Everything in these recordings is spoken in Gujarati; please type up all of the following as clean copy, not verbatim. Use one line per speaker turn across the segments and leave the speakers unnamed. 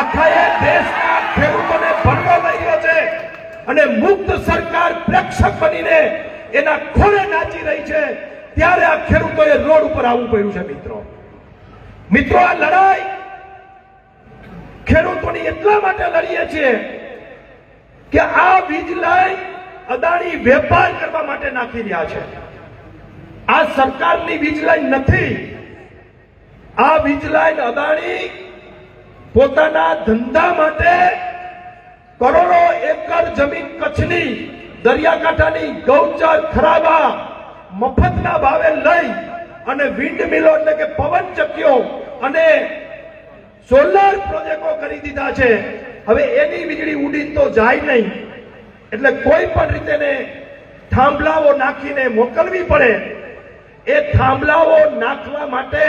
આખા દેશના ખેડૂતોને ભરવા લઈ રહ્યો છે અને મુક્ત સરકાર પ્રેક્ષક બનીને એના ખોળે નાચી રહી છે, ત્યારે આ ખેડૂતોએ રોડ ઉપર આવવું પડ્યું છે. મિત્રો આ લડાઈ ખેડૂતોની એટલા માટે લડીએ છીએ કે આ વીજ લાઈન અદાણી વેપાર કરવા માટે નાખી રહ્યા છે. આ સરકારની વીજ લાઈન નથી. આ વીજ લાઈન અદાણી પોતાના ધંધા માટે કરોડો એકર જમીન કચ્છની દરિયાકાંઠાની ગૌચર ખરાબા મફતના ભાવે લઈ અને વિન્ડ મિલો એટલે કે પવન ચક્કીઓ અને સોલાર પ્રોજેક્ટો કરી દીધા છે. હવે એની વીજળી ઉડીને તો જાય નહીં, એટલે કોઈ પણ રીતે થાંભલાઓ નાખીને મોકલવી પડે. એ થાંભલાઓ નાખવા માટે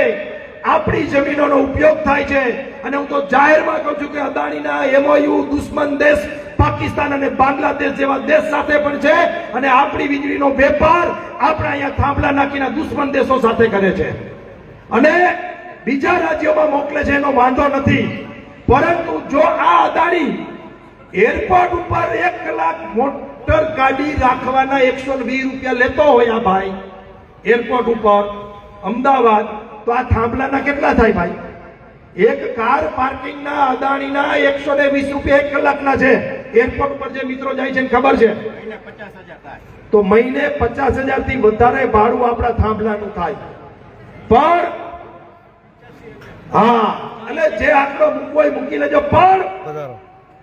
આપણી જમીનોનો ઉપયોગ થાય છે. અને હું તો જાહેરમાં કહું છું કે અદાણીના એમઓયુ દુશ્મન દેશ પાકિસ્તાન અને બાંગ્લાદેશ જેવા દેશ સાથે પણ છે, અને આપણી વીજળીનો વેપાર આપણે અહીંયા થાંભલા નાખીને દુશ્મન દેશો સાથે કરે છે અને બીજા રાજ્યોમાં મોકલે છે. એનો વાંધો નથી, પરંતુ જો આ અદાણી એરપોર્ટ ઉપર 1 કલાક મોટર ગાડી રાખવાના 120 રૂપિયા લેતો હોય આ ભાઈ એરપોર્ટ ઉપર અમદાવાદ, તો આ થાંભલાના કેટલા થાય ભાઈ? એક કાર પાર્કિંગના અદાણીના 120 રૂપિયા 1 કલાકના છે. એરપોર્ટ ઉપર જે મિત્રો જાય છે ખબર છે, તો મહિને 50,000 થી વધારે ભાડું આપણા થાંભલાનું થાય. પણ હા, એટલે જે આટલો મૂકવો મૂકી લેજો, પણ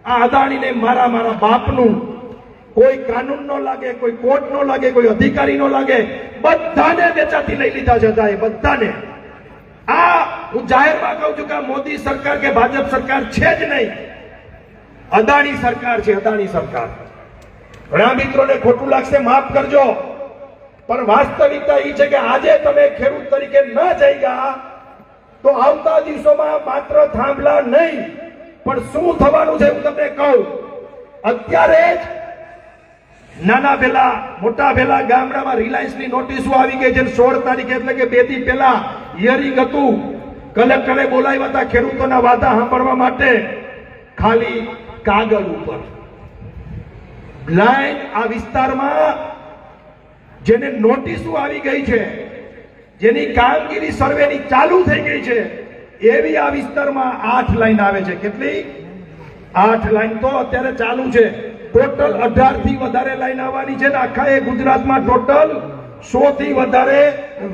આ અદાણીને મારા બાપનું કોઈ કાનૂન નો લાગે, કોઈ કોર્ટ નો લાગે, કોઈ અધિકારી નો લાગે, બધાને વેચાતી લઈ લીધા છે સાહેબ, બધાને. આ હું જાહેરમાં કહું છું કે મોદી સરકાર કે ભાજપ સરકાર છે જ નહીં, અદાણી સરકાર છે, અદાણી સરકાર. ઘણા મિત્રોને ખોટું લાગશે, માફ કરજો, પણ વાસ્તવિકતા એ છે કે આજે તમે ખેડૂત તરીકે ન જઈગા તો આવતા દિવસોમાં માત્ર થાંભલા નહીં પણ શું થવાનું છે હું તમને કહું. અત્યારે જ નાના ભેલા મોટા ભેલા ગામડામાં રિલાયન્સની નોટિસો આવી ગઈ છે. 16 તારીખે એટલે કે 2 દી પહેલા હિયરિંગ હતું, કલેક્ટરે બોલાવ્યા હતા ખેડૂતોના વાદા સાંભળવા માટે. ખાલી કાગળ ઉપર લાઈન આ વિસ્તારમાં જેને નોટિસો આવી ગઈ છે, જેની કામગીરી સર્વેની ચાલુ થઈ ગઈ છે, એવી આ વિસ્તારમાં 8 લાઈન આવે છે. કેટલી? 8 લાઈન તો અત્યારે ચાલુ છે. ટોટલ 18 થી વધારે લાઈન આવવાની છે ને આખા ગુજરાતમાં ટોટલ 100 થી વધારે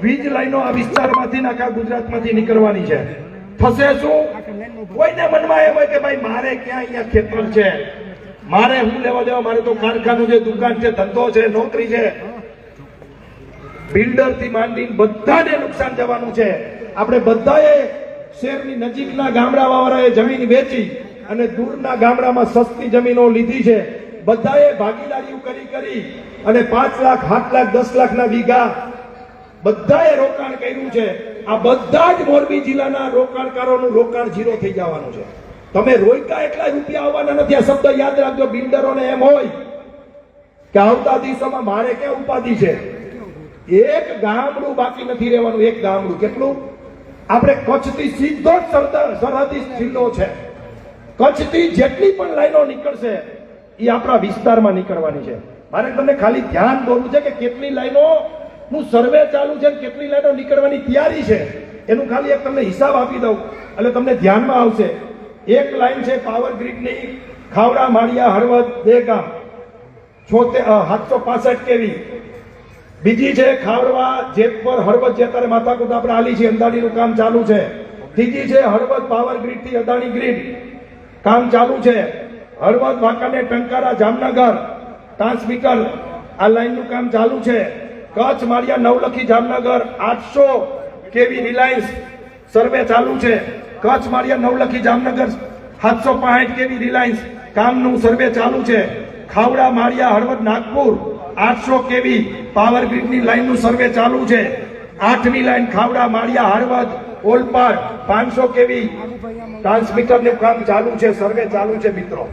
વીજ લાઈનો આ વિસ્તારમાંથી આખા ગુજરાતમાંથી નીકળવાની છે. થશે શું? કોઈને મનમાં એમ હોય કે ભાઈ મારે ક્યાં અહીંયા ખેતર છે, મારે હું લેવા દેવા, મારે તો કારખાનું છે, દુકાન છે, ધંધો છે, નોકરી છે. બિલ્ડર થી માંડીને બધાને નુકસાન જવાનું છે. આપણે બધાએ શહેરની નજીકના ગામડાવાળાએ જમીન વેચી અને દૂરના ગામડામાં સસ્તી જમીનો લીધી છે. બધાએ ભાગીદારીઓ કરી અને 5 લાખ 7 લાખ 10 લાખના વીઘા બધાએ રોકાણ કર્યું છે. આ બધા જ મોરબી જિલ્લાના રોકાણકારોનું રોકાણ ઝીરો થઈ જવાનું છે. તમે રોયકા એટલા રૂપિયા આવવાના નથી. આ શબ્દ યાદ રાખજો. બિલ્ડરોને એમ હોય કે આવતા દિવસોમાં મારે ક્યાં ઉપાધિ છે, એક ગામડું બાકી નથી રહેવાનું. એક ગામડું કેટલું? આપણે કચ્છથી સીધો સરહદી જિલ્લો છે. કચ્છથી જેટલી પણ લાઈનો નીકળશે એ આપણા વિસ્તારમાં નીકળવાની છે. મારે તમને ખાલી ધ્યાન દોરવું છે કે કેટલી લાઈનો નું સર્વે ચાલુ છે, કેટલી લાઈનો નીકળવાની તૈયારી છે, એનું ખાલી એક તમને હિસાબ આપી દઉં એટલે તમને ધ્યાનમાં આવશે. એક લાઈન છે પાવર ગ્રીડની ખાવડા માળિયા હળવદ દેગામ 765 કેવી. બીજી છે ખાવડવા જેતપર હળવદ જેતારે માથાકૂટ આપણે આલી છે, અંદાડીનું કામ ચાલુ છે. ત્રીજી છે હળવદ પાવર ગ્રીડ થી અદાણી ગ્રીડ કામ ચાલુ છે. હળવદ વાંકાને ટંકારા જામનગર ટ્રાન્સમીટર આ લાઈનનું કામ ચાલુ છે. કચ્છ માળિયા નવલખી જામનગર 800 કેવી રિલાયન્સ સર્વે ચાલુ છે. કચ્છ માળિયા નવલખી જામનગર 765 કેવી રિલાયન્સ કામનું સર્વે ચાલુ છે. ખાવડા માળિયા હળવદ નાગપુર 800 કેવી પાવર ગ્રીડની લાઈનનું સર્વે ચાલુ છે. 8મી લાઈન ખાવડા માળિયા હળવદ ઓલપાડ 500 કેવી ટ્રાન્સમીટરનું કામ ચાલુ છે, સર્વે ચાલુ છે. મિત્રો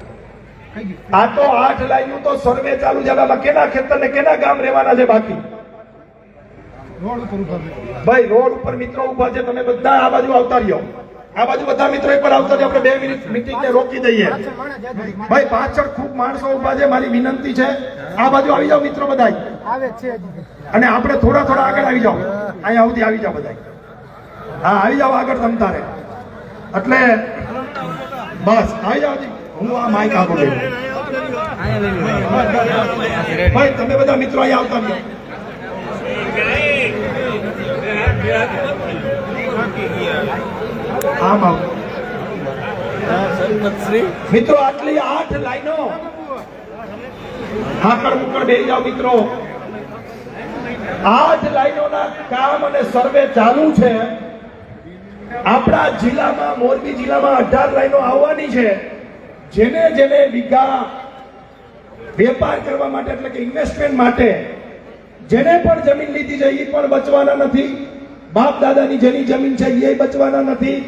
આ તો 8 લાઈનનું તો સર્વે ચાલુ છે. કેના ખેતર ને કેના ગામ રહેવાના છે બાકી? ભાઈ રોડ ઉપર મિત્રો ઉભા છે, તમે બધા આ બાજુ આવતા રહ્યો. આ બાજુ બધા મિત્રો એક વાર આવતા જ આપણે 2 મિનિટ મીટિંગ ને રોકી દઈએ. ભાઈ પાછળ ખૂબ માણસો ઉભા છે, મારી વિનંતી છે આ બાજુ આવી જાઓ મિત્રો બધા
આવે છે
અને આપણે થોડા થોડા આગળ આવી જાઓ. અહીંયા સુધી આવી જાઓ બધા. હા આવી જાઓ આગળ તમ તારે. એટલે બસ આવી જાઓ. હું આ માઈક આપું છું. ભાઈ તમે બધા મિત્રો અહીંયા આવતા રહ્યો. આમ આવો મિત્રો. આટલી 8 લાઈનો હાકડ મુકડ બેસી જાઓ મિત્રો. 8 લાઈનોના કામ અને સર્વે ચાલુ છે. આપણા જિલ્લામાં મોરબી જિલ્લામાં 18 લાઈનો આવવાની છે. જેને જેને વીઘા વેપાર કરવા માટે એટલે કે ઇન્વેસ્ટમેન્ટ માટે જેને પણ જમીન લીધી છે એ પણ બચવાના નથી. બાપ દાદાની જેની જમીન છે એ બચવાના નથી.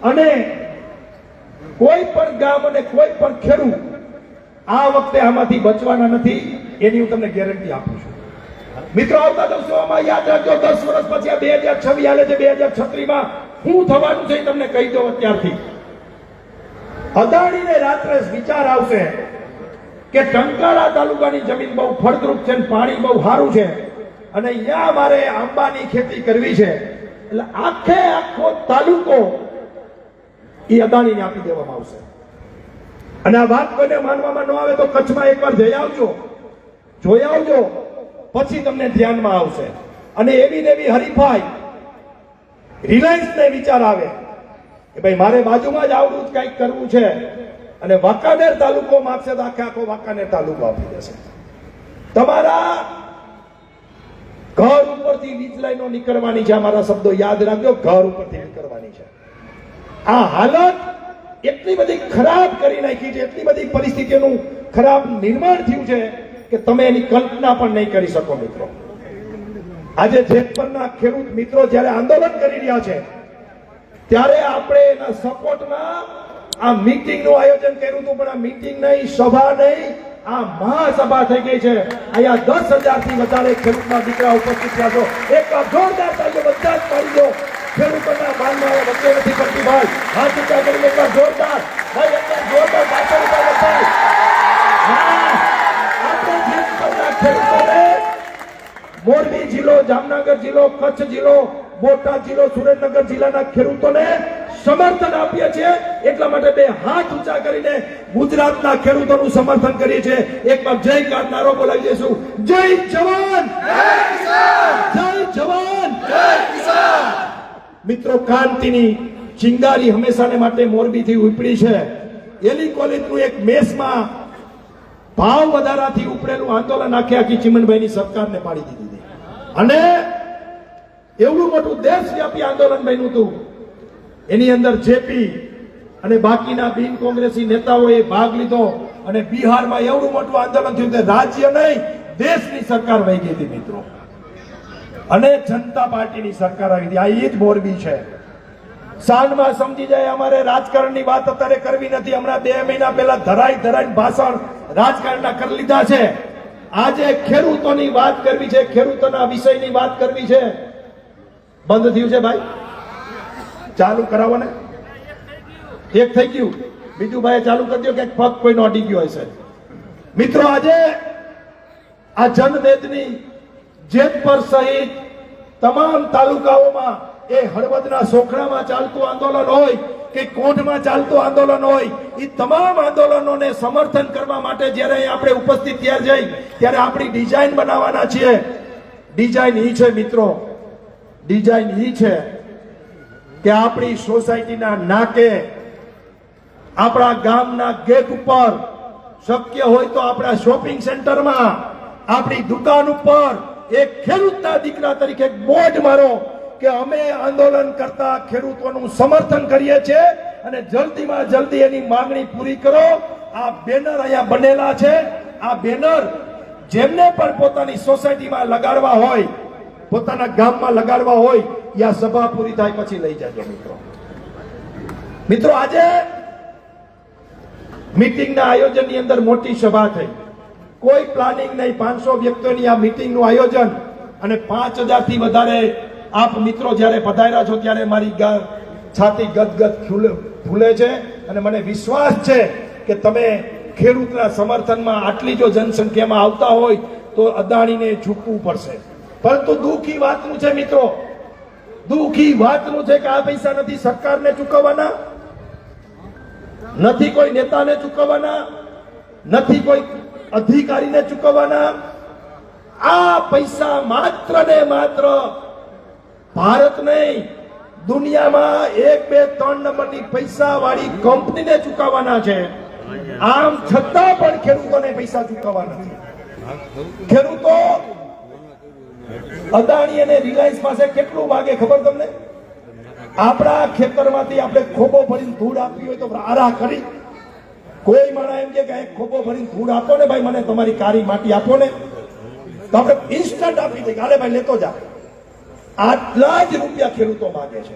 અને કોઈ પણ ગામ અને કોઈ પણ ખેડૂત આ વખતે આમાંથી બચવાના નથી. એની હું તમને ગેરંટી આપું છું. મિત્રો આવતા દિવસોમાં યાદ રાખજો 10 વર્ષ પછી આ 2026 હાલે છે. 2036 માં શું થવાનું છે તમને કહી દઉં અત્યારથી. અદાણીને રાત્રે વિચાર આવશે કે ટંકારા તાલુકાની જમીન બહુ ફળદ્રુપ છે, પાણી બહુ સારું છે અને અહીંયા મારે આંબાની ખેતી કરવી છે. એટલે આખો તાલુકો એ અદાણીને આપી દેવામાં આવશે. અને આ વાત કોઈને માનવામાં ન આવે તો કચ્છમાં એકવાર જઈ આવજો, જોઈ આવજો, પછી તમને ધ્યાનમાં આવશે. અને એવી ને એવી હરીફાઈ રિલાયન્સ ને વિચાર આવે કે ભાઈ મારે બાજુમાં જ આવડું જ કંઈક કરવું છે અને વાંકાનેર તાલુકો માગશે તો આખો વાંકાનેર તાલુકો આપી દેશે. તમારા ઘર ઉપરથી વીજ લાઈનો નીકળવાની છે. અમારા શબ્દો યાદ રાખજો, ઘર ઉપરથી નીકળવાની છે. આ હાલત એટલી બધી ખરાબ કરી નાખી છે, એટલી બધી પરિસ્થિતિઓનું ખરાબ નિર્માણ થયું છે કે તમે એની કલ્પના પણ નહીં કરી શકો મિત્રો. આજે જેતપરના ખેડૂત મિત્રો જ્યારે આંદોલન કરી રહ્યા છે ત્યારે આપણે એના સપોર્ટમાં આ મીટિંગનું આયોજન કર્યું હતું. પણ આ મીટિંગ નહીં, સભા નહીં, આ મહાસભા થઈ ગઈ છે. અહીંયા 10,000 થી વધારે ખેડૂતના દીકરા ઉપસ્થિત થયા છો. એક જોરદાર તાળીઓ બધા જ પાડી દો. ખેડૂતોના માનમાં વચ્ચે નથી પડતી ભાઈ. હાથ ઊંચા કરીને એક જોરદાર ભાઈ, એકદમ જોરદાર પાછળ બધા. હા આપણે જેતપરના ખેડૂતોને મોરબી જિલ્લો, જામનગર જિલ્લો, કચ્છ જિલ્લો, બોટાદ જિલ્લો, સુરેન્દ્રનગર જિલ્લાના ખેડૂતોને સમર્થન આપીએ છીએ. એટલા માટે 2 હાથ ઊંચા કરીને ગુજરાતના ખેડૂતોનું સમર્થન કરીએ છીએ. એકવાર જય કાર નારો બોલાવી દઈશું. જય જવાન, જય જવાન, જય કિસાન. મિત્રો ક્રાંતિની ચિંગારી હંમેશાને માટે મોરબીથી ઉપડી છે. એલી કોલેજનું એક મેસમાં ભાવ વધારાથી ઉપડેલું આંદોલન આખી ચીમનભાઈની સરકારને પાડી દીધી અને એવડું મોટું દેશવ્યાપી આંદોલન બન્યું હતું. એની અંદર જેપી અને બાકીના બિન કોંગ્રેસી નેતાઓએ ભાગ લીધો અને બિહારમાં એવડું મોટું આંદોલન થયું કે રાજ્ય નહીં દેશની સરકાર વહી ગઈ હતી મિત્રો. અને જનતા પાર્ટીની સરકાર આવી હતી. આ એ જ મોરબી છે. સાંજમાં સમજી જાય અમારે રાજકારણની વાત અત્યારે કરવી નથી. હમણાં 2 મહિના પહેલા ધરાઈ ભાષણ રાજકારણના કરી લીધા છે. આજે ખેડૂતોની વાત કરવી છે, ખેડૂતોના વિષયની વાત કરવી છે. બંધ થયું છે ભાઈ, ચાલુ કરાવો ને. એક થઈ ગયું, બીજું ભાઈ ચાલુ કરી દો કે પગ કોઈનો અડી ગયો હશે. મિત્રો આજે આ જનમેદની જેતપર સહિત તમામ તાલુકાઓમાં એ હળવદના સોખડામાં ચાલતું આંદોલન હોય કે કોંઢમાં ચાલતું આંદોલન હોય, એ તમામ આંદોલનોને સમર્થન કરવા માટે જ્યારે આપણે ઉપસ્થિત થયા જઈ ત્યારે આપણી ડિઝાઇન બનાવવાના છીએ. ડિઝાઇન ઈ છે મિત્રો, ડિઝાઇન ઈ છે કે આપણી સોસાયટીના નાકે, આપણા ગામના ગેટ ઉપર, શક્ય હોય તો આપણા શોપિંગ સેન્ટરમાં, આપણી દુકાન ઉપર એક ખેડૂતના દીકરા તરીકે બોર્ડ મારો કે અમે આંદોલન કરતા ખેડૂતોનું સમર્થન કરીએ છીએ અને જલ્દીમાં જલ્દી એની માંગણી પૂરી કરો. આ બેનર અહીંયા બનેલા છે. આ બેનર જેમને પણ પોતાની સોસાયટીમાં લગાડવા હોય, પોતાના ગામમાં લગાડવા હોય, યા સભા પૂરી થાય પછી લઈ જજો મિત્રો. આજે મીટિંગના આયોજનની અંદર મોટી સભા થઈ, કોઈ પ્લાનિંગ નહીં. 500 વ્યક્તિઓની આ મીટિંગનું આયોજન અને 5000 થી વધારે આપ મિત્રો જ્યારે પધાર્યા છો ત્યારે મારી છાતી ગદગદ ફૂલે છે અને મને વિશ્વાસ છે કે તમે ખેડૂતના સમર્થનમાં આટલી જો જનસંખ્યામાં આવતા હોય તો અદાણીને ઝૂકવું પડશે. પરંતુ દુઃખી વાતનું છે મિત્રો, દુઃખી વાતનું છે કે આ પૈસા નથી સરકારને ચૂકવવાના, નથી કોઈ નેતાને ચૂકવવાના, નથી કોઈ અધિકારીને ચૂકવવાના. આ પૈસા માત્ર ને માત્ર ભારત નહીં, દુનિયામાં 1, 2, 3 નંબરની પૈસા વાળી કંપનીને ચૂકવવાના છે. આમ છતાં પણ ખેડૂતોને પૈસા ચૂકવવા નથી. ખેડૂતો અદાણી અને રિલાયન્સ પાસે કેટલું માગે ખબર તમને? આપણા ખેતરમાંથી આપણે ખોબો ભરીને ધૂળ આપવી હોય તો આરા કરી કોઈ માણસ એમ કે ખોબો ભરીને ધૂળ આપો ને ભાઈ, મને તમારી કાળી માટી આપો ને, તો આપણે ઇન્સ્ટન્ટ આપી દઈએ, હાલે ભાઈ લેતો જા. આટલા જ રૂપિયા ખેડૂતો માંગે છે.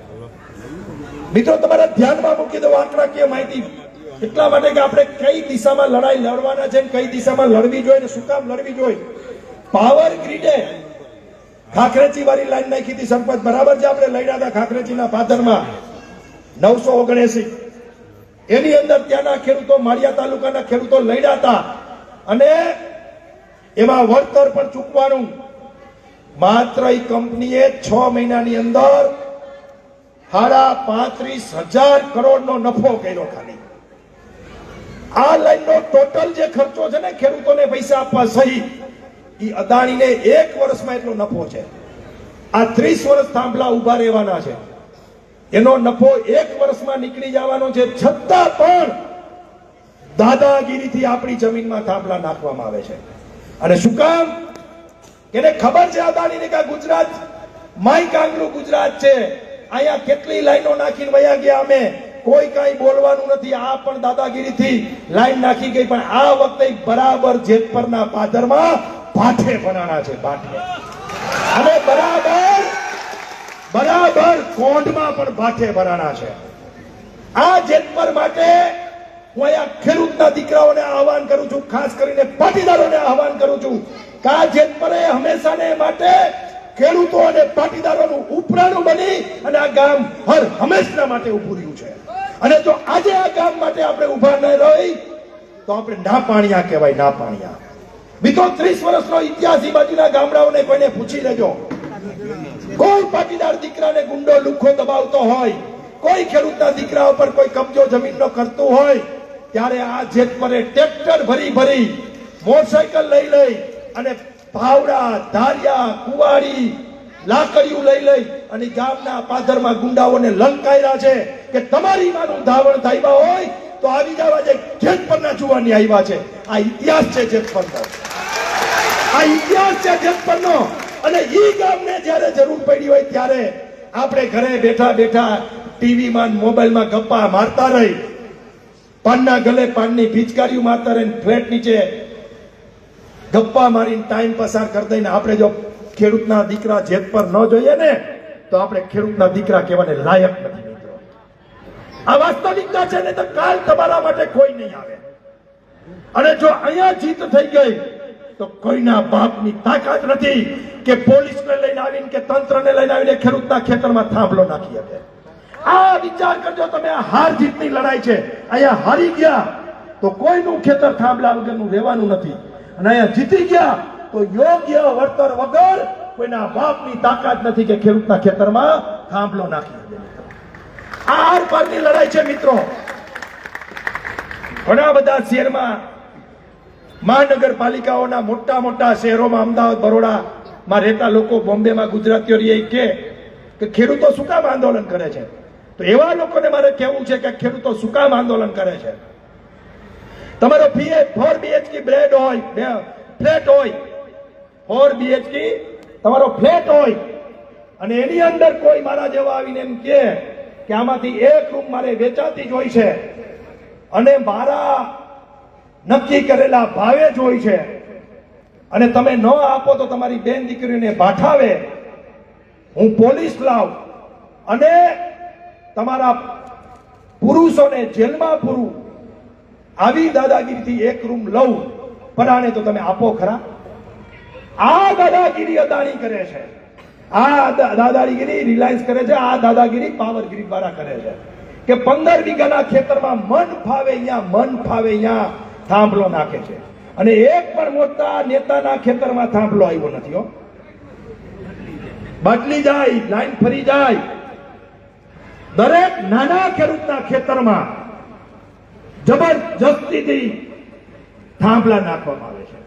મિત્રો તમારા ધ્યાનમાં મૂકી દો આંકડાકીય માહિતી એટલા માટે કે આપણે કઈ દિશામાં લડાઈ લડવાના છે, કઈ દિશામાં લડવી જોઈએ, શું કામ લડવી જોઈએ. પાવર ગ્રીડે ખાખરેચી વાળી લાઈન નાખી હતી સરપંચ, બરાબર છે. આપણે લડ્યા હતા ખાખરેચીના પાદરમાં 979, એની અંદર ત્યાંના ખેડૂતો, માળિયા તાલુકાના ખેડૂતો લડ્યા હતા અને એમાં વળતર પણ ચૂકવાનું. માત્ર એ કંપનીએ 6 મહિનાની અંદર 35,000 કરોડનો નફો કર્યો. ખાલી આ લાઈનનો ટોટલ જે ખર્ચો છે ને ખેડૂતોને પૈસા આપવા સહિત, એ અદાણીને 1 વર્ષમાં એટલો નફો છે. આ 30 વર્ષ થાંભલા ઉભા રહેવાના છે, એનો નફો 1 વર્ષમાં નીકળી જવાનો છે. છતાં પણ દાદાગીરીથી આપણી જમીનમાં થાંભલા નાખવામાં આવે છે. અને શું કામ? એને ખબર છે અદાણીને કે ગુજરાત માય કાંગલું ગુજરાત છે, અહીંયા કેટલી લાઈનો નાખીને વયા ગયા અમે, કોઈ કઈ બોલવાનું નથી. આ પણ દાદાગીરીથી લાઈન નાખી ગઈ, પણ આ વખતે બરાબર જેતપરના પાદરમાં ભાઠે બનાણા છે, ભાઠે. અને બરાબર કોંઢમાં પણ ભાઠે બનાણા છે. આ જેતપર માટે હું અહીંયા ખેડૂતના દીકરાઓને આહવાન કરું છું, ખાસ કરીને પાટીદારોને આહવાન કરું છું કે આ જેતપરે હંમેશાને માટે ખેડૂતો અને પાટીદારોનું ઉપરાણું બની અને આ ગામ હર હંમેશના માટે ઉભું રહ્યું છે. અને જો આજે આ ગામ માટે આપણે ઉભા ન રહી તો આપણે ના પાણિયા કહેવાય, ના પાણિયા. મિત્રો 30 વર્ષનો ઇતિહાસ ઈ બાજુના ગામડાઓને કોઈને પૂછી લેજો. કોઈ પાટીદાર દીકરાને ગુંડો લુખો દબાવતો હોય, કોઈ ખેડૂતના દીકરા ઉપર કોઈ કબજો જમીનનો કરતું હોય, ત્યારે આ જેતપરે ટ્રેક્ટર ભરી મોટરસાયકલ લઈ અને ભાવડા, ધારિયા, કુવાડી, લાકડીઓ લઈ અને ગામના પાદરમાં ગુંડાઓને લલકાર્યા છે કે તમારી માનું ધાવણ થાયવા હોય તો આવી જવા. જે જેતપરના જુવાની આવ્યા છે. આ ઇતિહાસ છે જેતપરનો, આ ઇતિહાસ છે જેતપરનો. અને ઈ ગામને જ્યારે જરૂર પડી હોય ત્યારે આપણે ઘરે બેઠા ટીવીમાં, મોબાઈલમાં ગપ્પા મારતા રહી, પાનના ગલે પાનની પિચકારીઓ મારતા રહીને ફ્લેટ નીચે ગપ્પા મારીને ટાઈમ પસાર કરી દઈને આપણે જો ખેડૂતના દીકરા જેતપર ન જોઈએ ને તો આપણે ખેડૂતના દીકરા કહેવાને લાયક નથી મિત્રો. આ વાસ્તવિકતા છે ને તો કાલ તમારા માટે કોઈ નહીં આવે. અને જો અહીંયા જીત થઈ ગઈ તો કોઈના બાપની તાકાત નથી કે પોલીસને લઈને આવીને કે તંત્રને લઈને આવીને ખેડૂતના ખેતરમાં થાંભલો નાખી શકે. આ વિચાર કરજો તમે. આ હાર જીતની લડાઈ છે. અહીંયા હારી ગયા તો કોઈનું ખેતર થાંભલા વગરનું રહેવાનું નથી, અને અહીંયા જીતી ગયા તો યોગ્ય વળતર વગર કોઈના બાપની તાકાત નથી કે ખેડૂતના ખેતરમાં થાંભલો નાખી શકે. આ આર પારની લડાઈ છે મિત્રો. ઘણા બધા શહેરમાં, મહાનગરપાલિકાઓના મોટા શહેરોમાં, અમદાવાદ, બરોડામાં રહેતા લોકો, બોમ્બેમાં ગુજરાતીઓ કે ખેડૂતો શું કામ આંદોલન કરે છે? તો એવા લોકોને મારે કહેવું છે કે ખેડૂતો શું કામ આંદોલન કરે છે? તમારો 4 BHK ફ્લેટ હોય, 4 BHK તમારો ફ્લેટ હોય અને એની અંદર કોઈ મારા જેવા આવીને એમ કે આમાંથી એક રૂમ મારે વેચાતી જ હોય છે અને મારા નક્કી કરેલા ભાવે જ હોય છે, અને તમે ન આપો તો તમારી બેન દીકરીને ભાઠાવે, હું પોલીસ લાવું અને તમારા પુરુષોને જેલમાં પૂરું, આવી દાદાગીરીથી એક રૂમ લઉં પરાણે તો તમે આપો ખરા? આ દાદાગીરી અદાણી કરે છે. આ દાદાગીરી રિલાયન્સ કરે છે, આ દાદાગીરી પાવરગીરી દ્વારા કરે છે કે 15 વીઘાના ખેતરમાં મન ફાવે અહીંયા થાંભલો નાખે છે અને એક પણ મોટા નેતાના ખેતરમાં થાંભલો આવ્યો નથી હો. બદલી જાય, લાઈન ફરી જાય. દરેક નાના ખેડૂતના ખેતરમાં જબરજસ્તીથી થાંભલા નાખવામાં આવે છે.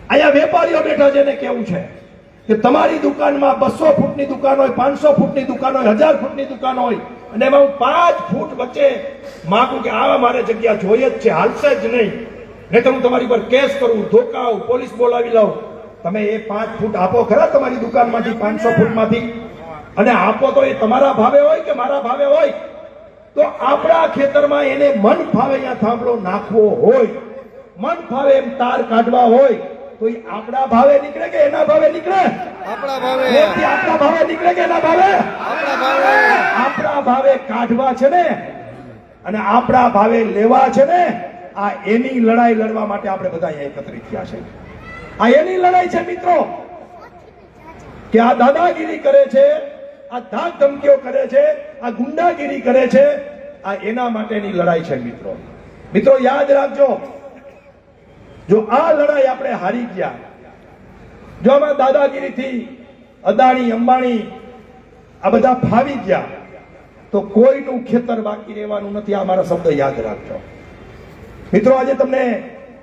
અહીંયા વેપારીઓ બેઠા છે ને કેવું છે કે તમારી દુકાનમાં 200 ફૂટની દુકાન હોય, 500 ફૂટની દુકાન હોય, 1000 ફૂટની દુકાન હોય અને એમાં હું 5 ફૂટ વચ્ચે માંગુ કે આવા મારે જગ્યા જોઈએ જ છે, હાલશે જ નહીં, નહીંતર હું તમારી પર કેસ કરું, ધોકાવું, પોલીસ બોલાવી લઉં. તમે એ 5 ફૂટ આપો ખરા તમારી દુકાનમાંથી, 500 ફૂટમાંથી, અને આપો તો એ તમારા ભાવે હોય કે મારા ભાવે હોય. તો આપણા ખેતરમાં એને મન ફાવે અહીંયા થાંભલો નાખવો હોય, મન ફાવે એમ તાર કાઢવા હોય તો એ આપણા ભાવે નીકળે કે એના ભાવે નીકળે?
આપણા ભાવે.
આપણા ભાવે નીકળે કે એના ભાવે?
આપણા ભાવે.
આપણા ભાવે કાઢવા છે ને અને આપણા ભાવે લેવા છે ને, આ એની લડાઈ લડવા માટે આપણે બધા અહીંયા એકત્રિત થયા છે. આ એની લડાઈ છે મિત્રો કે આ દાદાગીરી કરે છે, આ ધાક ધમકીઓ કરે છે, આ ગુંડાગીરી કરે છે, આ એના માટેની લડાઈ છે મિત્રો. મિત્રો યાદ રાખજો, જો આ લડાઈ આપણે હારી ગયા, જો આમાં દાદાગીરીથી અદાણી અંબાણી આ બધા ફાવી ગયા, તો કોઈનું ખેતર બાકી રહેવાનું નથી. આ મારા શબ્દ યાદ રાખજો મિત્રો. આજે તમને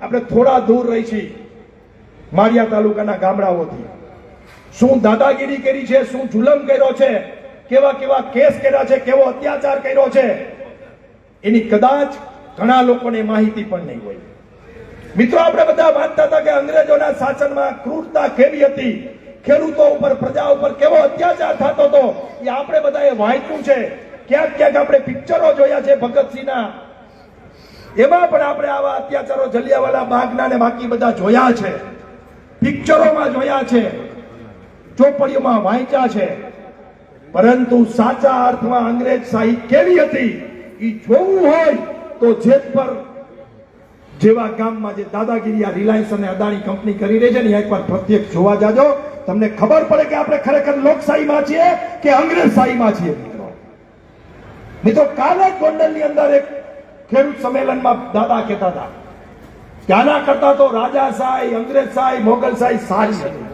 આપણે થોડા દૂર રહી છીએ માળિયા તાલુકાના ગામડાઓથી. શું દાદાગીરી કરી છે, શું જુલમ કર્યો છે, કેવા કેવા કેસ કર્યા છે, કેવો અત્યાચાર કર્યો છે, એની કદાચ ઘણા લોકોને માહિતી પણ નહીં હોય. મિત્રો આપણે બધા માનતા હતા કે અંગ્રેજોના શાસનમાં ક્રૂરતા કેવી હતી, ખેડૂતો ઉપર, પ્રજા ઉપર કેવો અત્યાચાર થતો હતો, એ આપણે બધાએ વાંચ્યું છે. ક્યાંક ક્યાંક આપણે પિક્ચરો જોયા છે ભગતસિંહના, એમાં પણ આપણે આવા અત્યાચારો જલિયાવાલા બાગના ને બાકી બધા જોયા છે, પિક્ચરોમાં જોયા છે, ચોપડીઓમાં વાંચ્યા છે. પરંતુ સાચા અર્થમાં અંગ્રેજ શાહી કેવી હતી એ જોવું હોય તો જેતપર જેવા ગામમાં જે દાદાગીરી આ રિલાયન્સ અને અદાણી કંપની કરી રહી છે ને, એકવાર પ્રત્યક્ષ જોવા જાજો, તમને ખબર પડે કે આપણે ખરેખર લોકશાહીમાં છીએ કે અંગ્રેજશાહીમાં છીએ. મિત્રો કાલે જ ગોંડલની અંદર એક ખેડૂત સંમેલનમાં દાદા કહેતા હતા કે આના કરતા તો રાજાશાહી, અંગ્રેજશાહી, મોગલશાહી સારી હતી.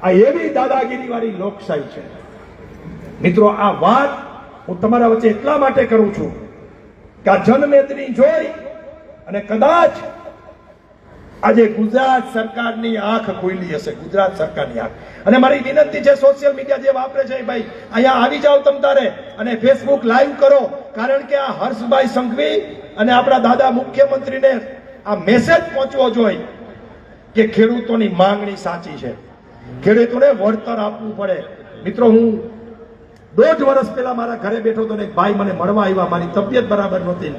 આ એવી દાદાગીરી વાળી લોકશાહી છે. મિત્રો આ વાત હું તમારા વચ્ચે એટલા માટે કરું છું કે આ જનમેદની જોઈ અને કદાચ આજે ગુજરાત સરકારની આંખ ખુલી હશે, ગુજરાત સરકારની આંખ. અને મારી વિનંતી છે, સોશિયલ મીડિયા જે વાપરે છે ભાઈ, અહીંયા આવી જાઓ તમ તારે અને ફેસબુક લાઈવ કરો, કારણ કે આ હર્ષભાઈ સંઘવી અને આપણા દાદા મુખ્યમંત્રીને આ મેસેજ પહોંચવો જોઈએ કે ખેડૂતોની માંગણી સાચી છે, ખેડૂતોને વળતર આપવું પડે. મિત્રો હું 1.5 વર્ષ પહેલા મારા ઘરે બેઠો હતો ને એક ભાઈ મને મળવા આવ્યા, મારી તબિયત બરાબર નહોતી,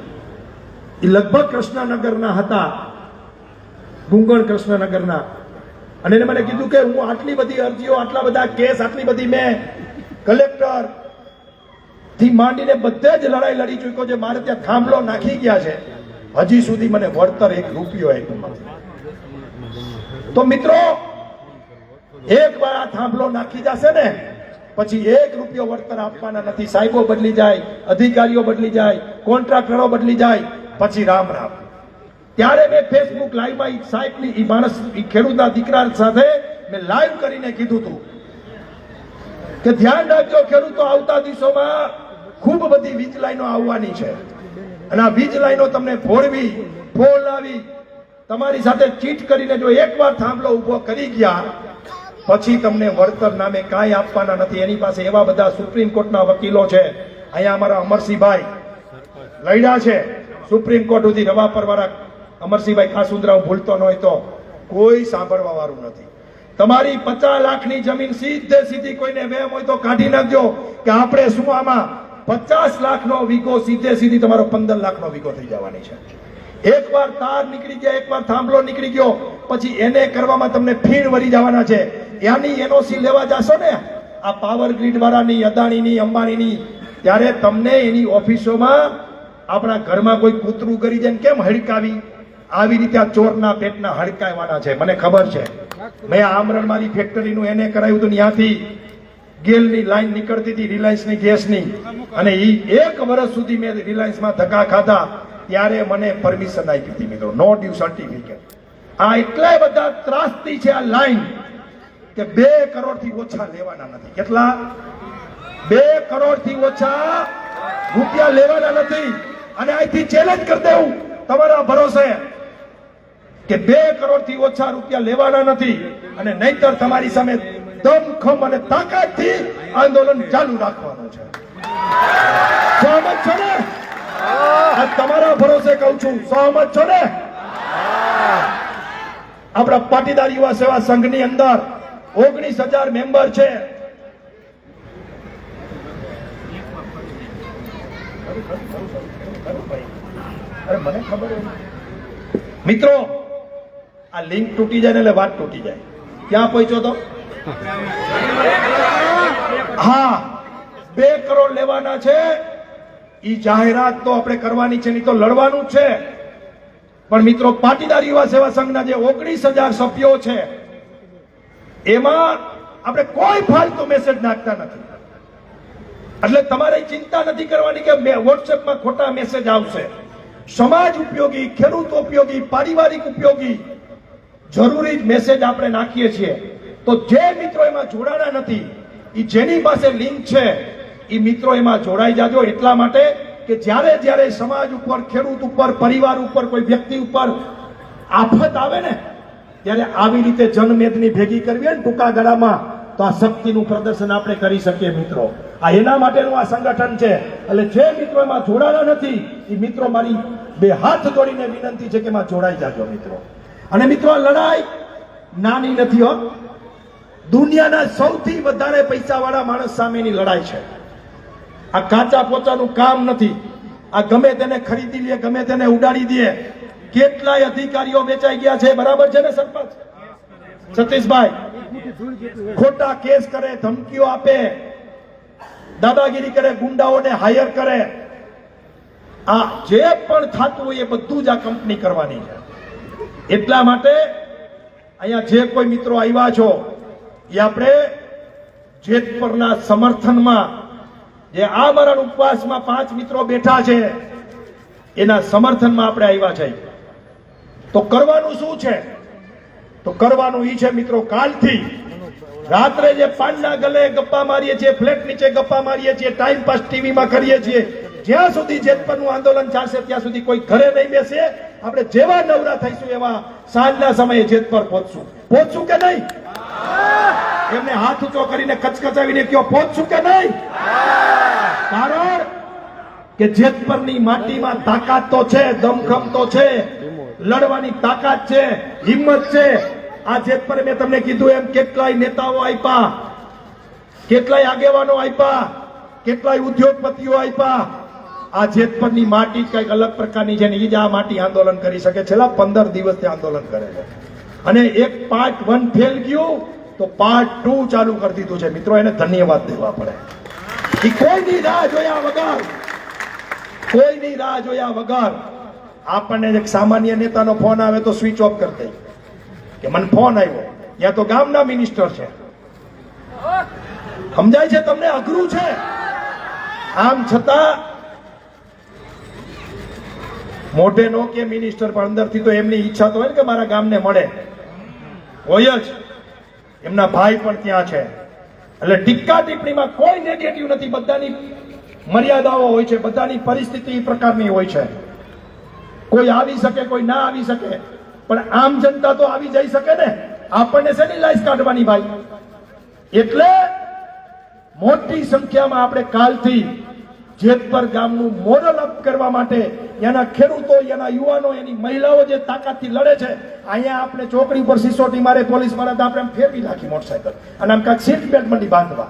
એ લગભગ કૃષ્ણનગરના હતા, ડુંગર કૃષ્ણનગરના, અને એને મને કીધું કે હું આટલી બધી અરજીઓ, આટલા બધા કેસ, આટલી બધી મેં કલેક્ટર થી માંડીને બધે જ લડાઈ લડી ચૂક્યો છે, મારે ત્યાં થાંભલો નાખી ગયા છે, હજી સુધી મને વળતર 1 રૂપિયો આપ્યો નથી. તો મિત્રો એક વાર આ થાંભલો નાખી જશે ને પછી 1 રૂપિયો વળતર આપવાના નથી. સાહેબો બદલી જાય, અધિકારીઓ બદલી જાય, કોન્ટ્રાક્ટરો બદલી જાય, પછી રામ રામ. ત્યારે મેં ફેસબુક લાઈવમાં સાહેબની ઈ માણસ, ઈ ખેડૂતના દીકરા સાથે મેં લાઈવ કરીને કીધું હતું કે ધ્યાન રાખજો ખેડૂતો, આવતા દિવસોમાં ખૂબ બધી વીજ લાઈનો આવવાની છે અને આ વીજ લાઈનો તમને ફોડવી, ફોલાવી, તમારી સાથે ચીટ કરીને જો એકવાર થાંભલો ઉભો કરી ગયા પછી તમને વળતર નામે કાંઈ આપવાના નથી. એની પાસે એવા બધા સુપ્રીમ કોર્ટના વકીલો છે. અહીંયા અમારા અમરસિંહભાઈ લડ્યા છે સુપ્રીમ કોર્ટ સુધી, રવાપર વાળા અમરસિંહભાઈ ખાસુંદરા, હું ભૂલતો ન હોય તો, કોઈ સાંભળવા વાળું નથી. તમારી 50 લાખની જમીન સીધે સીધી કોઈને વેમ હોય તો કાઢી નાખજો કે આપણે શું આમાં 50 લાખનો વીઘો સીધે સીધી તમારો 15 લાખનો વીઘો થઈ જવાની છે. એકવાર તાર નીકળી ગયા, એકવાર થાંભલો નીકળી ગયો પછી એને કરવામાં તમને ફીણ વળી જવાના છે. એની એનઓસી લેવા જશો ને આ પાવર ગ્રીડ વાળાની, અદાણીની, અંબાણીની, ત્યારે તમને એની ઓફિસોમાં આપણા ઘરમાં કોઈ કૂતરું કરી જાય કેમ હડકાવી, આવી રીતે આ ચોરના પેટના હડકાવવાના છે. મને ખબર છે, મેં આમરણ મારી ફેક્ટરીનું એને કરાવ્યું હતું, ત્યાંથી ગેલની લાઈન નીકળતી હતી રિલાયન્સની ગેસની, અને એ 1 વર્ષ સુધી મેં રિલાયન્સમાં ધક્કા ખાધા ત્યારે મને પરમિશન આપી હતી મિત્રો, નો ડ્યુ સર્ટિફિકેટ. આ એટલા બધા ત્રાસથી છે આ લાઈન કે 2 કરોડથી ઓછા લેવાના નથી. કેટલા? 2 કરોડથી ઓછા રૂપિયા લેવાના નથી. અને અહીંથી ચેલેન્જ કરી દેવું તમારા ભરોસે કે 2 કરોડથી ઓછા રૂપિયા લેવાના નથી, અને નહીતર તમારી સામે દમખમ અને તાકાતથી આંદોલન ચાલુ રાખવાનું છે. સહમત છો ને? આ તમારા ભરોસે કહું છું, સહમત છો ને? આપણા પાટીદાર યુવા સેવા સંઘની અંદર 19,000 મેમ્બર છે. અરે મને ખબર મિત્રો, આ લિંક તૂટી જાય ને એટલે વાત તૂટી જાય. ક્યાં પહોંચ્યો તો? હા, 2 કરોડ લેવાના છે. ઈ જાહેરાત તો આપણે કરવાની છે, નહીં તો લડવાનું જ છે. પણ મિત્રો, પાટીદાર યુવા સેવા સંઘના જે 19,000 સભ્યો છે એમાં આપણે કોઈ ફાલતુ મેસેજ નાખતા નથી. એટલે તમારે ચિંતા નથી કરવાની કે વોટ્સએપમાં ખોટા મેસેજ આવશે. સમાજ ઉપયોગી, ખેડૂત ઉપયોગી, પારિવારિક ઉપયોગી જરૂરી મેસેજ આપણે નાખીએ છીએ. તો જે મિત્રો એમાં જોડાણા નથી, એ જેની પાસે લિંક છે એ મિત્રો એમાં જોડાઈ જાજો. એટલા માટે કે જ્યારે જ્યારે સમાજ ઉપર, ખેડૂત ઉપર, પરિવાર ઉપર, કોઈ વ્યક્તિ ઉપર આફત આવે ને, ત્યારે આવી રીતે જનમેદની ભેગી કરવી હોય ને ટૂંકા ગાળામાં, તો આ શક્તિનું પ્રદર્શન આપણે કરી શકીએ મિત્રો. આ એના માટેનું આ સંગઠન છે. એટલે જે મિત્રો એમાં જોડાણા નથી એ મિત્રો મારી 2 હાથ જોડીને વિનંતી છે કે એમાં જોડાઈ જાજો મિત્રો. અને મિત્રો, આ લડાઈ નાની નથી હો. દુનિયાના સૌથી વધારે પૈસાવાળા માણસ સામેની લડાઈ છે. આ કાચા પોચાનું કામ નથી. આ ગમે તેને ખરીદી લે, ગમે તેને ઉડાડી દે. કેટલાય અધિકારીઓ વેચાઈ ગયા છે, બરાબર છે ને સરપંચ સતીશભાઈ? ખોટા કેસ કરે, ધમકીઓ આપે, દાદાગીરી કરે, ગુંડાઓને હાયર કરે. આ જે પણ થતું હોય એ બધું જ આ કંપની કરવાની છે. એટલા માટે અહીંયા જે કોઈ મિત્રો આવ્યા છો એ આપણે જેતપરના સમર્થનમાં, જે આ મારા ઉપવાસમાં 5 મિત્રો બેઠા છે એના સમર્થનમાં આપણે આવ્યા છે. તો કરવાનું શું છે? તો કરવાનું ઈ છે મિત્રો, કાલથી રાત્રે જે પાનના ગલે ગપ્પા મારીએ છીએ, ફ્લેટ નીચે ગપ્પા મારીએ છીએ, ટાઈમ પાસ ટીવીમાં કરીએ છીએ, જ્યાં સુધી જેતપરનું આંદોલન ચાલશે ત્યાં સુધી કોઈ ઘરે નહીં બેસે. આપણે જેવા નવરા થઈશું એવા સાંજના સમયે જેતપર પહોંચશું. પહોંચશું કે નહીં? એમને હાથ ઊંચો કરીને કચકચાવીને કયો, પહોંચશું કે નહીં? કારણ કે જેતપરની માટીમાં તાકાત તો છે, દમખમ તો છે, લડવાની તાકાત છે, હિંમત છે. આ જેતપર મેં તમને કીધું એમ કેટલાય નેતાઓ આપ્યા, કેટલાય આગેવાનો આપ્યા, કેટલાય ઉદ્યોગપતિઓ આપ્યા. આ જેતપરની માટી કઈક અલગ પ્રકારની છે ને એ જ આ માટી આંદોલન કરી શકે. છેલ્લા 15 દિવસથી આંદોલન કરે છે. અને એક પાર્ટ 1 ફેલ ગયું તો પાર્ટ 2 ચાલુ કરી દીધું છે મિત્રો. એને ધન્યવાદ દેવા પડે. એ કોઈની રાહ જોયા વગર, કોઈની રાહ જોયા વગર આપણને એક સામાન્ય નેતાનો ફોન આવે તો સ્વિચ ઓફ કરી દે કે મને ફોન આવ્યો. ત્યાં તો ગામના મિનિસ્ટર છે. સમજાય છે તમને? અઘરું છે. આમ છતાં મોઢે નો કે મિનિસ્ટર, પણ અંદરથી તો એમની ઈચ્છા તો હોય ને કે મારા ગામને મળે. હોય જ. એમના ભાઈ પણ ત્યાં છે. એટલે ટીકા ટિપ્પણીમાં કોઈ નેગેટિવ નથી. બધાની મર્યાદાઓ હોય છે, બધાની પરિસ્થિતિ એ પ્રકારની હોય છે. કોઈ આવી શકે, કોઈ ના આવી શકે, પણ આમ જનતા તો આવી જઈ શકે ને. આપણને શેની લાઈસ કાઢવાની ભાઈ? એટલે મોટી સંખ્યામાં આપણે કાલથી જેતપર ગામનું મોરલ અપ કરવા માટે એના ખેડૂતો, એના યુવાનો, એની મહિલાઓ જે તાકાતથી લડે છે. અહીંયા આપણે ચોકડી પર સિસોટી મારે પોલીસ વાળા તો આપણે ફેરવી નાખી મોટરસાયકલ અને આમ કાંઈક સીટ બેલ્ટ મંડી બાંધવા.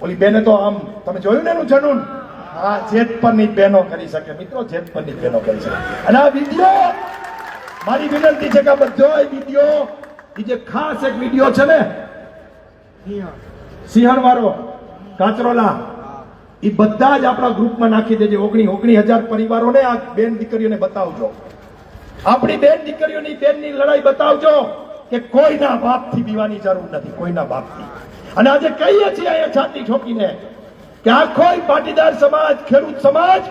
ઓલી બેને તો આમ તમે જોયું ને એનું જનૂન. હા, જેતપરની બહેનો કરી શકે મિત્રો, જેતપરની બહેનો કરી શકે. અને આ વિડીયો મારી વિનંતી છે કે આ બધો વિડીયો, એ જે ખાસ એક વિડીયો છે ને સિંહણ વાળો કાચરોલા, એ બધા જ આપણા ગ્રુપમાં નાખી દેજે. 19,000 પરિવારોને આ બેન દીકરીઓને બતાવજો. આપણી બેન દીકરીઓની બેનની લડાઈ બતાવજો કે કોઈના બાપથી બીવાની જરૂર નથી, કોઈના બાપથી. અને આજે કહીએ છીએ અહીંયા છાતી ઠોકીને કે આખો પાટીદાર સમાજ, ખેડૂત સમાજ,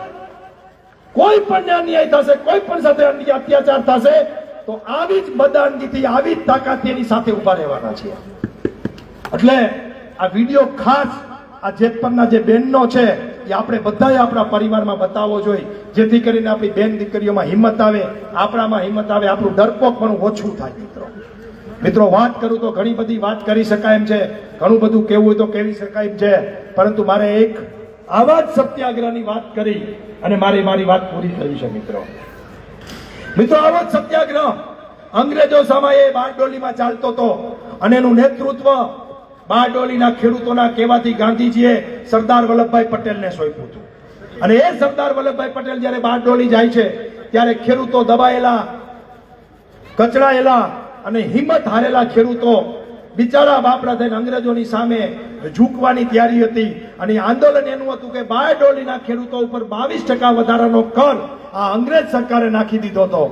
કોઈ પણ અન્યાય થશે, કોઈ પણ સાથે અત્યાચાર થશે તો આવી જ બદાનગીથી, આવી જ તાકાત એની સાથે ઉભા રહેવાના છે. એટલે આ વિડીયો ખાસ આ જેતપરના જે બહેનનો છે એ આપણે બધાએ આપણા પરિવારમાં બતાવવો જોઈએ, જેથી કરીને આપણી બેન દીકરીઓમાં હિંમત આવે, આપણામાં હિંમત આવે, આપણું ડરપોક પણ ઓછું થાય. મિત્રો વાત કરું તો ઘણી બધી વાત કરી શકાય એમ છે, ઘણું બધું કહેવું હોય તો કહેવી શકાય એમ છે, પરંતુ મારે એક આવા જ સત્યાગ્રહની વાત કરી અને મારે મારી વાત પૂરી કરવી છે. મિત્રો આવો જ સત્યાગ્રહ અંગ્રેજો સમયે બારડોલીમાં ચાલતો હતો અને એનું નેતૃત્વ બારડોલીના ખેડૂતોના કહેવાથી ગાંધીજીએ સરદાર વલ્લભભાઈ પટેલને સોંપ્યું હતું. અને એ સરદાર વલ્લભભાઈ પટેલ જ્યારે બારડોલી જાય છે ત્યારે ખેડૂતો દબાયેલા, કચડાયેલા અને હિંમત હારેલા ખેડૂતો બિચારા બાપડા થઈને અંગ્રેજોની સામે ઝૂકવાની તૈયારી હતી. અને આંદોલન એનું હતું કે બારડોલીના ખેડૂતો ઉપર 22% વધારાનો કર આ અંગ્રેજ સરકારે નાખી દીધો હતો.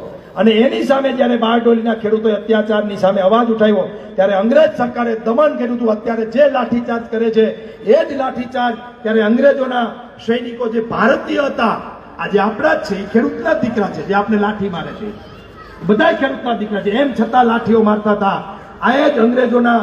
અને એની સામે જ્યારે બારડોલીના ખેડૂતોએ અત્યાચારની સામે અવાજ ઉઠાવ્યો ત્યારે અંગ્રેજ સરકારે દમન કર્યું હતું. અત્યારે જે લાઠીચાર્જ કરે છે એ જ લાઠીચાર્જ ત્યારે અંગ્રેજોના સૈનિકો જે ભારતીય હતા, આજે આપણા જ છે, એ ખેડૂતના દીકરા છે, જે આપણે લાઠી મારે છે, બધા ખેડૂતના દીકરા છે, એમ છતાં લાઠીઓ મારતા હતા. આ જ અંગ્રેજોના